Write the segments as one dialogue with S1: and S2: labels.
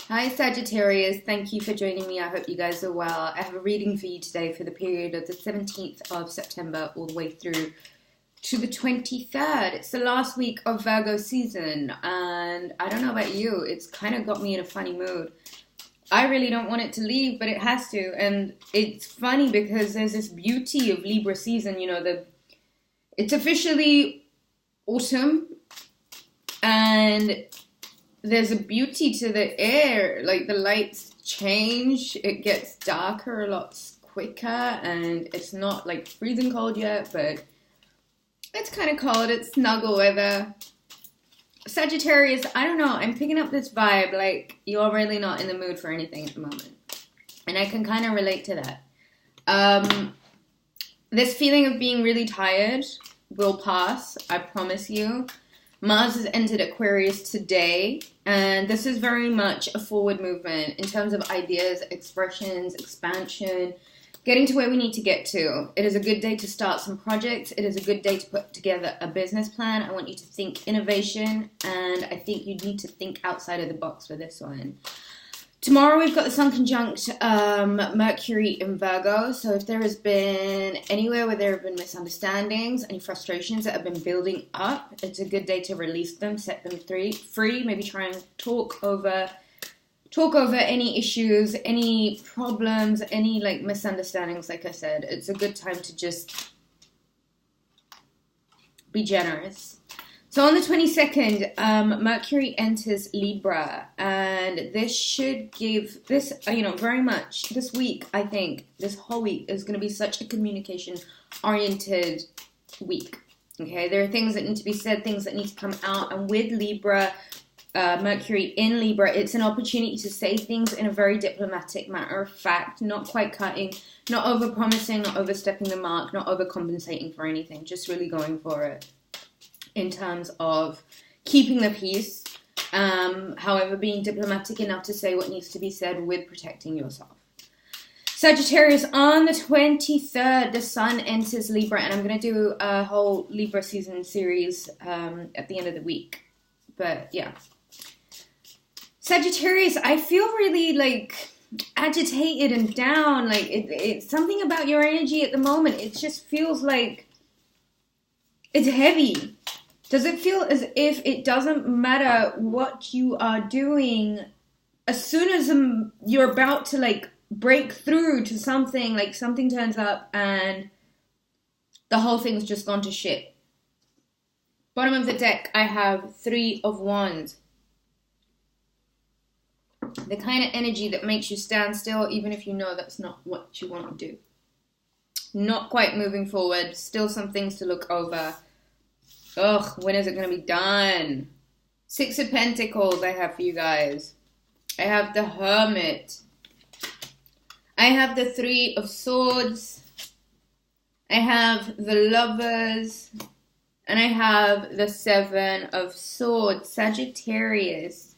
S1: Hi Sagittarius, thank you for joining me. I hope you guys are well. I have a reading for you today for the period of the 17th of September all the way through to the 23rd. It's the last week of Virgo season, and I don't know about you, it's kind of got me in a funny mood. I really don't want it to leave, but it has to, and it's funny because there's this beauty of Libra season, it's officially autumn, and there's a beauty to the air, like the lights change, it gets darker a lot quicker, and it's not like freezing cold yet, but it's kind of cold, it's snuggle weather. Sagittarius, I don't know, I'm picking up this vibe, like you're really not in the mood for anything at the moment, and I can kind of relate to that. This feeling of being really tired will pass, I promise you. Mars has entered Aquarius today, and this is very much a forward movement in terms of ideas, expressions, expansion, getting to where we need to get to. It is a good day to start some projects. It is a good day to put together a business plan. I want you to think innovation, and I think you need to think outside of the box for this one. Tomorrow we've got the Sun conjunct Mercury in Virgo, so if there has been anywhere where there have been misunderstandings, any frustrations that have been building up, it's a good day to release them, set them free, maybe try and talk over any issues, any problems, any misunderstandings. Like I said, it's a good time to just be generous. So on the 22nd, Mercury enters Libra, and this should give this, very much this week, I think, this whole week is going to be such a communication-oriented week, okay? There are things that need to be said, things that need to come out, and with Libra, Mercury in Libra, it's an opportunity to say things in a very diplomatic matter of fact, not quite cutting, not over-promising, not overstepping the mark, not overcompensating for anything, just really going for it. In terms of keeping the peace, however, being diplomatic enough to say what needs to be said with protecting yourself. Sagittarius, on the 23rd, the Sun enters Libra, and I'm going to do a whole Libra season series at the end of the week. But yeah. Sagittarius, I feel really agitated and down. It's something about your energy at the moment. It just feels like it's heavy. Does it feel as if it doesn't matter what you are doing, as soon as you're about to break through to something, something turns up and the whole thing's just gone to shit? Bottom of the deck, I have 3 of Wands. The kind of energy that makes you stand still even if you know that's not what you want to do. Not quite moving forward, still some things to look over. Ugh, when is it going to be done? 6 of Pentacles I have for you guys. I have the Hermit. I have the 3 of Swords. I have the Lovers. And I have the 7 of Swords. Sagittarius.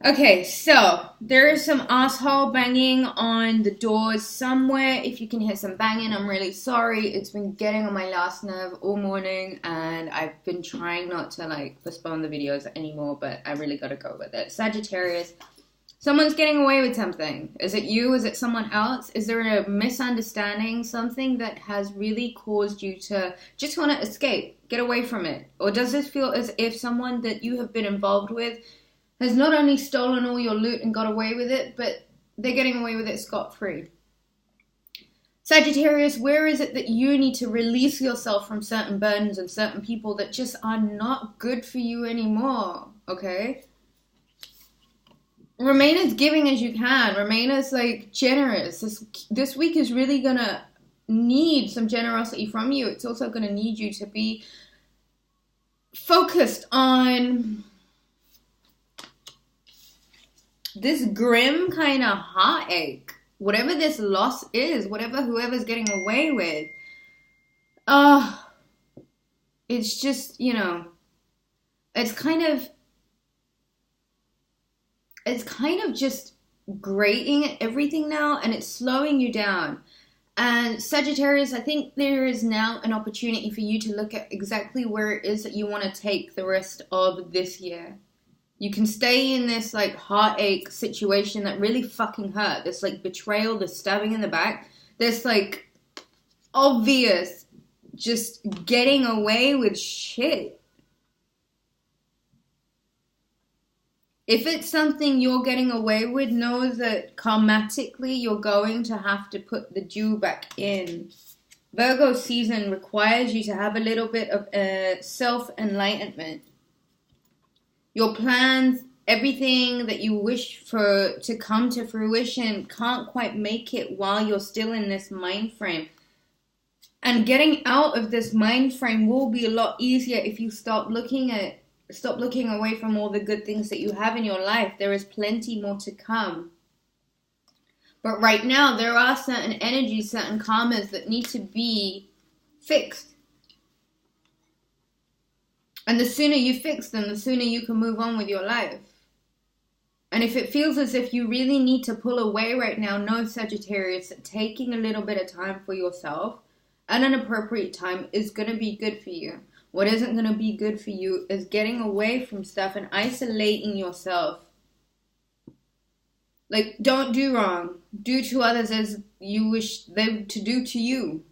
S1: Okay, so there is some asshole banging on the doors somewhere. If you can hear some banging, I'm really sorry. It's been getting on my last nerve all morning, and I've been trying not to postpone the videos anymore, but I really gotta go with it. Sagittarius, someone's getting away with something. Is it you? Is it someone else? Is there a misunderstanding? Something that has really caused you to just want to escape, get away from it? Or does this feel as if someone that you have been involved with has not only stolen all your loot and got away with it, but they're getting away with it scot-free? Sagittarius, where is it that you need to release yourself from certain burdens and certain people that just are not good for you anymore, okay? Remain as giving as you can. Remain as generous. This week is really gonna need some generosity from you. It's also gonna need you to be focused on this grim kind of heartache, whatever this loss is, whoever's getting away with. It's just, it's kind of just grating at everything now, and it's slowing you down. And Sagittarius, I think there is now an opportunity for you to look at exactly where it is that you want to take the rest of this year. You can stay in this like heartache situation that really fucking hurt. This like betrayal, this stabbing in the back, this like obvious just getting away with shit. If it's something you're getting away with, know that karmatically you're going to have to put the due back in. Virgo season requires you to have a little bit of self-enlightenment. Your plans, everything that you wish for to come to fruition can't quite make it while you're still in this mind frame. And getting out of this mind frame will be a lot easier if you stop looking away from all the good things that you have in your life. There is plenty more to come. But right now, there are certain energies, certain karmas that need to be fixed. And the sooner you fix them, the sooner you can move on with your life. And if it feels as if you really need to pull away right now, know, Sagittarius, that taking a little bit of time for yourself at an appropriate time is going to be good for you. What isn't going to be good for you is getting away from stuff and isolating yourself. Like, don't do wrong. Do to others as you wish them to do to you.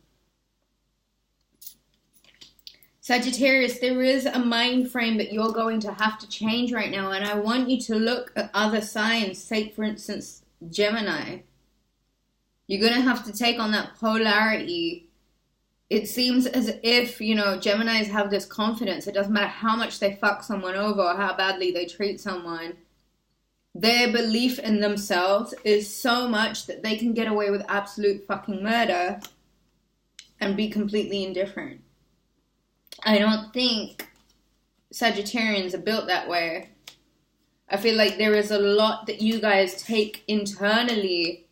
S1: Sagittarius, there is a mind frame that you're going to have to change right now. And I want you to look at other signs. Take, for instance, Gemini. You're going to have to take on that polarity. It seems as if, you know, Geminis have this confidence. It doesn't matter how much they fuck someone over or how badly they treat someone. Their belief in themselves is so much that they can get away with absolute fucking murder and be completely indifferent. I don't think Sagittarians are built that way. I feel like there is a lot that you guys take internally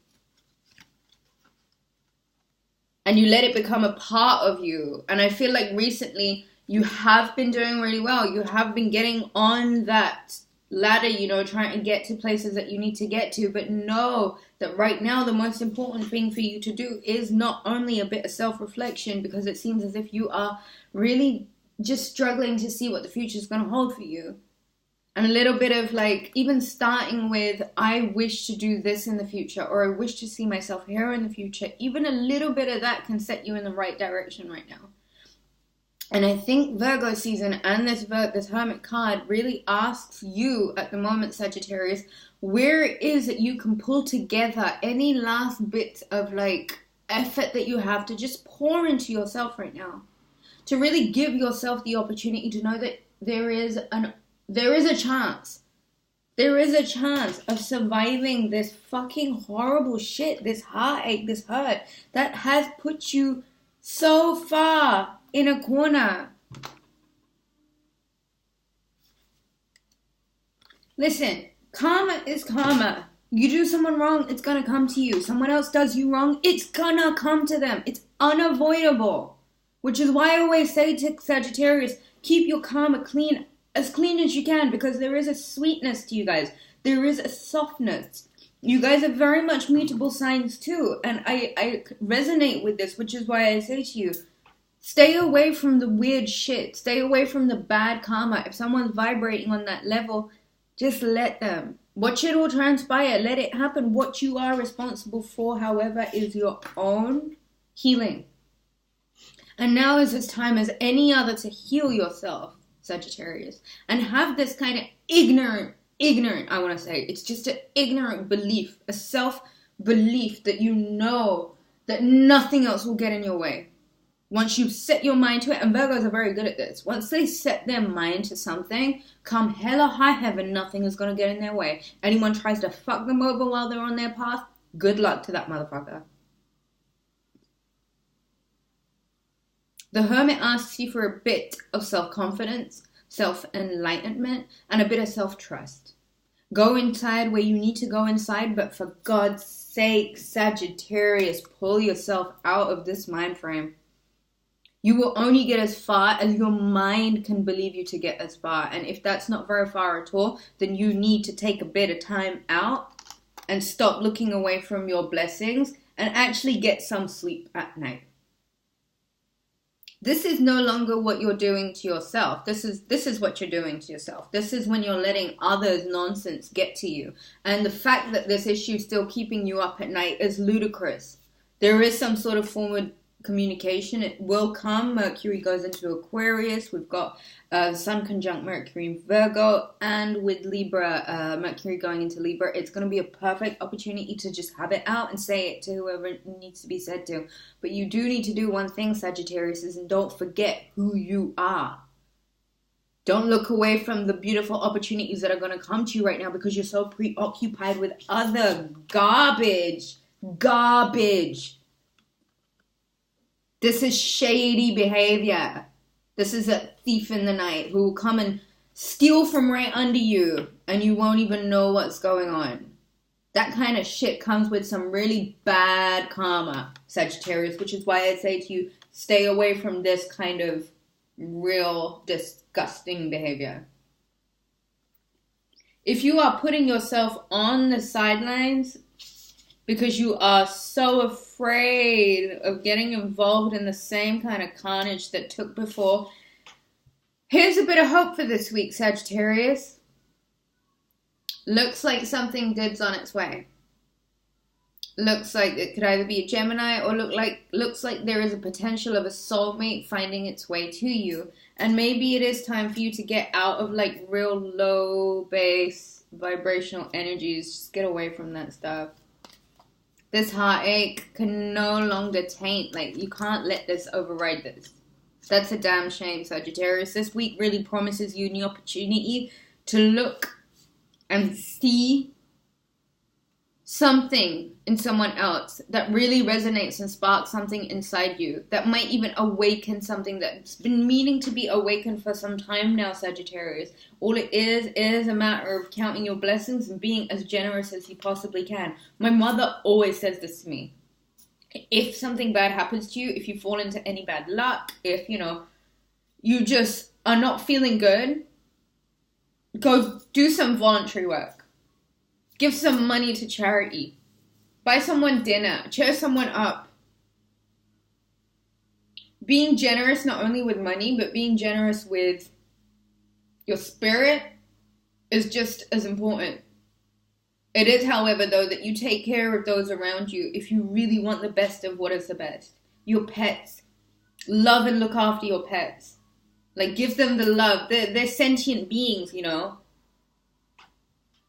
S1: and you let it become a part of you. And I feel like recently you have been doing really well. You have been getting on that ladder, you know, trying to get to places that you need to get to. But know that right now the most important thing for you to do is not only a bit of self-reflection, because it seems as if you are really just struggling to see what the future is going to hold for you. And a little bit of like, even starting with, I wish to do this in the future, or I wish to see myself here in the future. Even a little bit of that can set you in the right direction right now. And I think Virgo season and this Hermit card really asks you at the moment, Sagittarius, where it is that you can pull together any last bits of like effort that you have to just pour into yourself right now. To really give yourself the opportunity to know that there is a chance. There is a chance of surviving this fucking horrible shit, this heartache, this hurt that has put you so far in a corner. Listen, karma is karma. You do someone wrong, it's gonna come to you. Someone else does you wrong, it's gonna come to them. It's unavoidable. Which is why I always say to Sagittarius, keep your karma clean, as clean as you can, because there is a sweetness to you guys. There is a softness. You guys are very much mutable signs too. And I resonate with this, which is why I say to you, stay away from the weird shit. Stay away from the bad karma. If someone's vibrating on that level, just let them. Watch it all transpire. Let it happen. What you are responsible for, however, is your own healing. And now is as time as any other to heal yourself, Sagittarius. And have this kind of ignorant, I want to say. It's just an ignorant belief. A self-belief that you know that nothing else will get in your way. Once you set your mind to it, and Virgos are very good at this. Once they set their mind to something, come hell or high heaven, nothing is going to get in their way. Anyone tries to fuck them over while they're on their path, good luck to that motherfucker. The Hermit asks you for a bit of self-confidence, self-enlightenment, and a bit of self-trust. Go inside where you need to go inside, but for God's sake, Sagittarius, pull yourself out of this mind frame. You will only get as far as your mind can believe you to get as far. And if that's not very far at all, then you need to take a bit of time out and stop looking away from your blessings and actually get some sleep at night. This is no longer what you're doing to yourself. This is what you're doing to yourself. This is when you're letting others' nonsense get to you. And the fact that this issue is still keeping you up at night is ludicrous. There is some sort of forward communication. It will come. Mercury goes into Aquarius. We've got Sun conjunct Mercury in Virgo, and with Libra, Mercury going into Libra, it's going to be a perfect opportunity to just have it out and say it to whoever it needs to be said to. But you do need to do one thing, Sagittarius, and don't forget who you are. Don't look away from the beautiful opportunities that are going to come to you right now because you're so preoccupied with other garbage. This is shady behavior. This is a thief in the night who will come and steal from right under you and you won't even know what's going on. That kind of shit comes with some really bad karma, Sagittarius, which is why I say to you, stay away from this kind of real disgusting behavior. If you are putting yourself on the sidelines because you are so afraid of getting involved in the same kind of carnage that took before, here's a bit of hope for this week, Sagittarius. Looks like something good's on its way. Looks like it could either be a Gemini or looks like there is a potential of a soulmate finding its way to you. And maybe it is time for you to get out of like real low base vibrational energies. Just get away from that stuff. This heartache can no longer taint. Like, you can't let this override this. That's a damn shame, Sagittarius. This week really promises you the opportunity to look and see something in someone else that really resonates and sparks something inside you that might even awaken something that's been meaning to be awakened for some time now, Sagittarius. All it is a matter of counting your blessings and being as generous as you possibly can. My mother always says this to me. If something bad happens to you, if you fall into any bad luck, if, you just are not feeling good, go do some voluntary work. Give some money to charity. Buy someone dinner. Cheer someone up. Being generous not only with money, but being generous with your spirit is just as important. It is, however, though, that you take care of those around you if you really want the best of what is the best. Your pets. Love and look after your pets. Like, give them the love. They're sentient beings,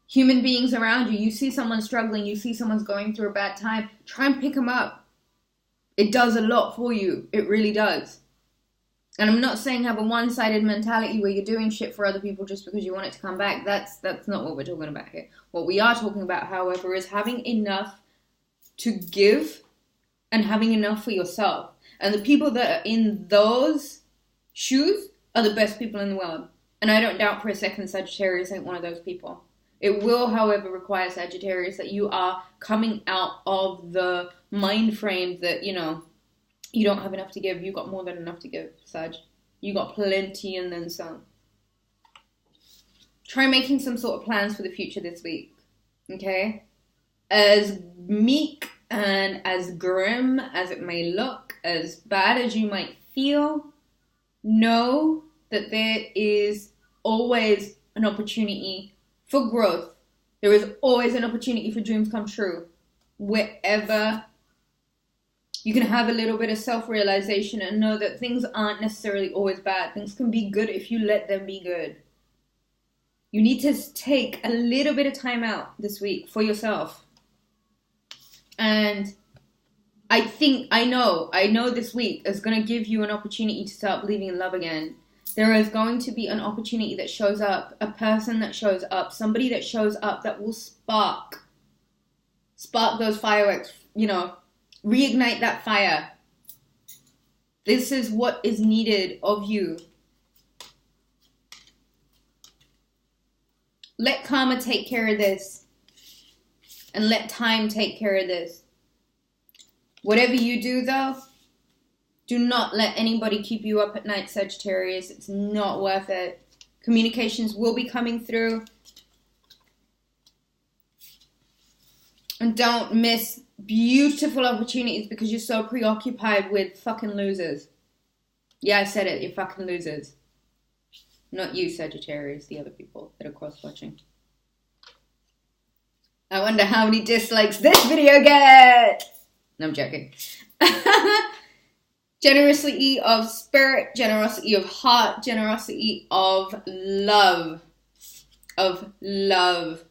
S1: Human beings around you. You see someone struggling. You see someone's going through a bad time. Try and pick them up. It does a lot for you. It really does. And I'm not saying have a one-sided mentality where you're doing shit for other people just because you want it to come back. That's not what we're talking about here. What we are talking about, however, is having enough to give and having enough for yourself. And the people that are in those shoes are the best people in the world. And I don't doubt for a second Sagittarius ain't one of those people. It will, however, require, Sagittarius, that you are coming out of the mind frame that, you don't have enough to give. You got more than enough to give, Sag. You got plenty and then some. Try making some sort of plans for the future this week, okay? As meek and as grim as it may look, as bad as you might feel, know that there is always an opportunity for growth. There is always an opportunity for dreams come true. Wherever you can have a little bit of self-realization and know that things aren't necessarily always bad. Things can be good if you let them be good. You need to take a little bit of time out this week for yourself. And I know this week is going to give you an opportunity to start believing in love again. There is going to be an opportunity that shows up, a person that shows up, somebody that shows up that will spark those fireworks, reignite that fire. This is what is needed of you. Let karma take care of this. And let time take care of this. Whatever you do, though, do not let anybody keep you up at night, Sagittarius. It's not worth it. Communications will be coming through. And don't miss beautiful opportunities because you're so preoccupied with fucking losers. Yeah, I said it. You're fucking losers. Not you, Sagittarius, the other people that are cross-watching. I wonder how many dislikes this video gets. No, I'm joking. Generosity of spirit, generosity of heart, generosity of love. Of love.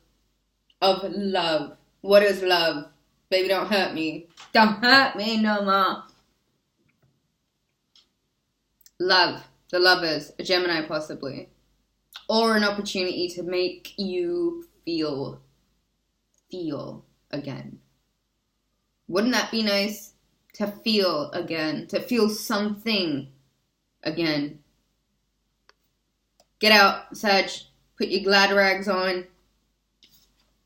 S1: Of love. What is love? Baby, don't hurt me. Don't hurt me no more. Love. The lovers. A Gemini possibly. Or an opportunity to make you feel again. Wouldn't that be nice? To feel again. To feel something again. Get out, Sag. Put your glad rags on.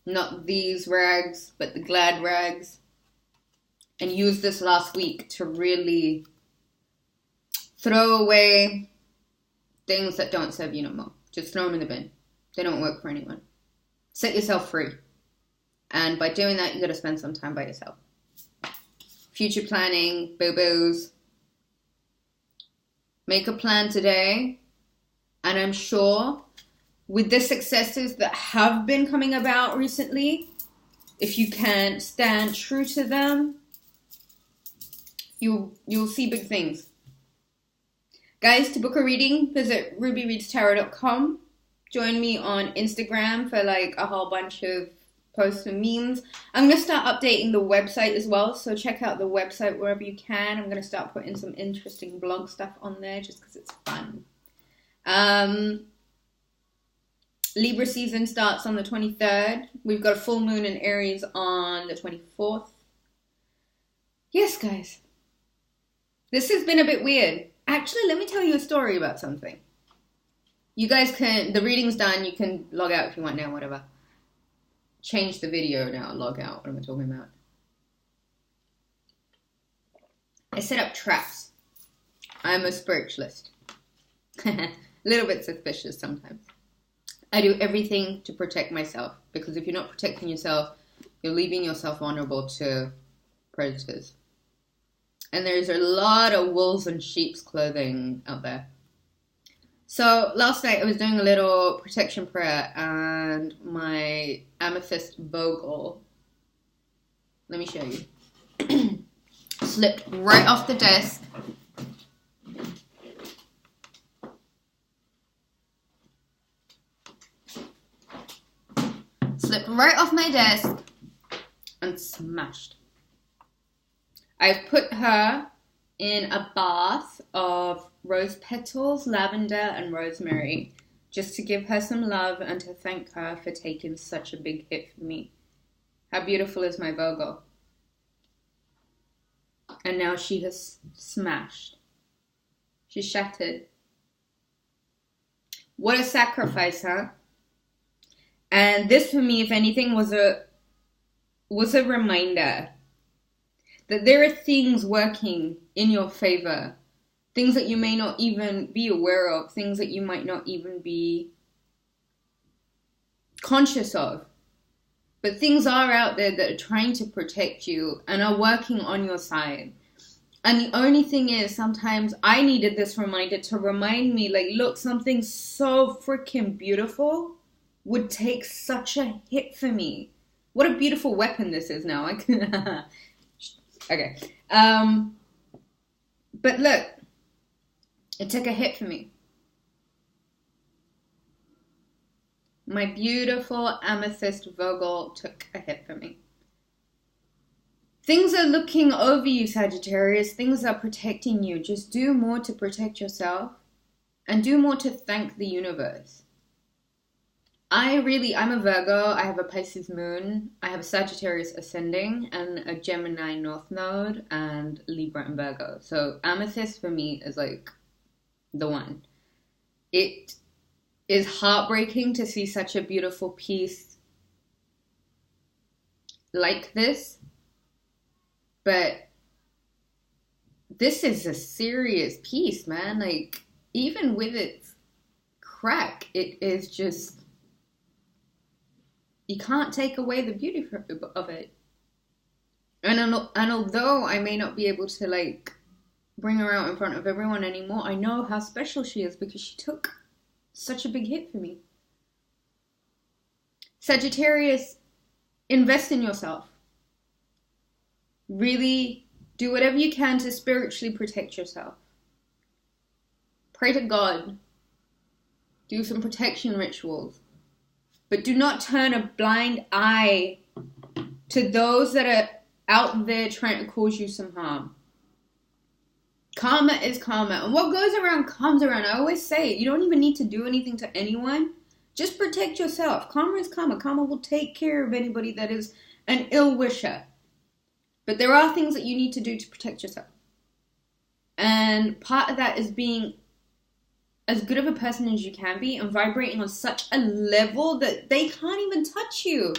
S1: Not these rags, but the glad rags. And use this last week to really throw away things that don't serve you no more. Just throw them in the bin. They don't work for anyone. Set yourself free. And by doing that, you got to spend some time by yourself. Future planning, boo-boos. Make a plan today. And I'm sure with the successes that have been coming about recently, if you can stand true to them, you'll see big things. Guys, to book a reading, visit rubyreadstarot.com. Join me on Instagram for like a whole bunch of posts and memes. I'm going to start updating the website as well, so check out the website wherever you can. I'm going to start putting some interesting blog stuff on there just because it's fun. Libra season starts on the 23rd. We've got a full moon in Aries on the 24th. Yes, guys. This has been a bit weird. Actually, let me tell you a story about something. You guys can, the reading's done. You can log out if you want now, whatever. Change the video now, log out. What am I talking about? I set up traps. I'm a spiritualist. A little bit suspicious sometimes. I do everything to protect myself, because if you're not protecting yourself, you're leaving yourself vulnerable to predators. And there's a lot of wolves and sheep's clothing out there. So last night I was doing a little protection prayer, and my amethyst Vogel, let me show you, slipped right off the desk. Slipped right off my desk and smashed. I've put her in a bath of rose petals, lavender, and rosemary, just to give her some love and to thank her for taking such a big hit for me. How beautiful is my Vogel? And now she has smashed. She's shattered. What a sacrifice, huh? And this for me, if anything, was a reminder that there are things working in your favor, things that you may not even be aware of, things that you might not even be conscious of. But things are out there that are trying to protect you and are working on your side. And the only thing is, sometimes I needed this reminder to remind me, like, look, something so freaking beautiful would take such a hit for me. What a beautiful weapon this is now. I can... Okay. But look, it took a hit for me. My beautiful amethyst Vogel took a hit for me. Things are looking over you, Sagittarius. Things are protecting you. Just do more to protect yourself and do more to thank the universe. I'm a Virgo. I have a Pisces moon. I have a Sagittarius ascending and a Gemini north node and Libra and Virgo. So amethyst for me is like the one. It is heartbreaking to see such a beautiful piece like this. But this is a serious piece, man. Like, even with its crack, it is just... You can't take away the beauty of it. And although I may not be able to, like, bring her out in front of everyone anymore. I know how special she is because she took such a big hit for me. Sagittarius, invest in yourself. Really do whatever you can to spiritually protect yourself. Pray to God. Do some protection rituals. But do not turn a blind eye to those that are out there trying to cause you some harm. Karma is karma. And what goes around comes around. I always say it. You don't even need to do anything to anyone. Just protect yourself. Karma is karma. Karma will take care of anybody that is an ill wisher. But there are things that you need to do to protect yourself. And part of that is being as good of a person as you can be and vibrating on such a level that they can't even touch you.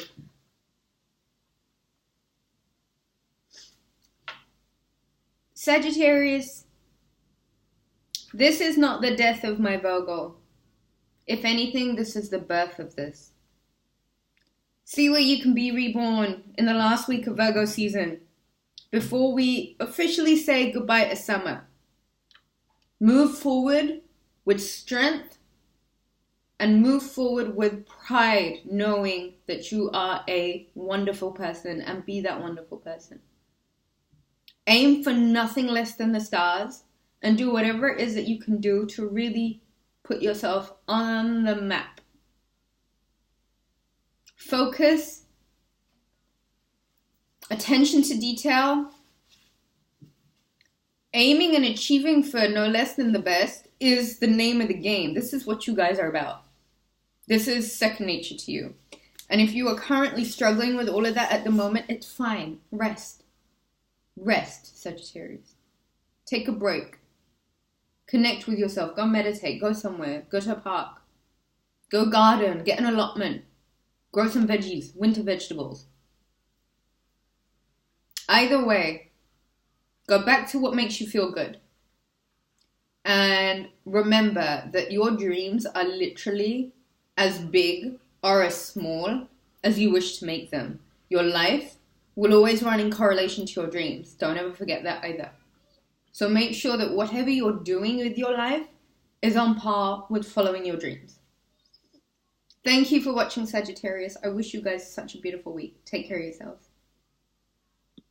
S1: Sagittarius, this is not the death of my Virgo. If anything, this is the birth of this. See where you can be reborn in the last week of Virgo season before we officially say goodbye to summer. Move forward with strength and move forward with pride, knowing that you are a wonderful person and be that wonderful person. Aim for nothing less than the stars and do whatever it is that you can do to really put yourself on the map. Focus, attention to detail, aiming and achieving for no less than the best is the name of the game. This is what you guys are about. This is second nature to you. And if you are currently struggling with all of that at the moment, it's fine. Rest. Rest, Sagittarius. Take a break. Connect with yourself. Go meditate. Go somewhere. Go to a park. Go garden. Get an allotment. Grow some veggies. Winter vegetables. Either way, go back to what makes you feel good. And remember that your dreams are literally as big or as small as you wish to make them. Your life will always run in correlation to your dreams. Don't ever forget that either. So make sure that whatever you're doing with your life is on par with following your dreams. Thank you for watching, Sagittarius. I wish you guys such a beautiful week. Take care of yourselves.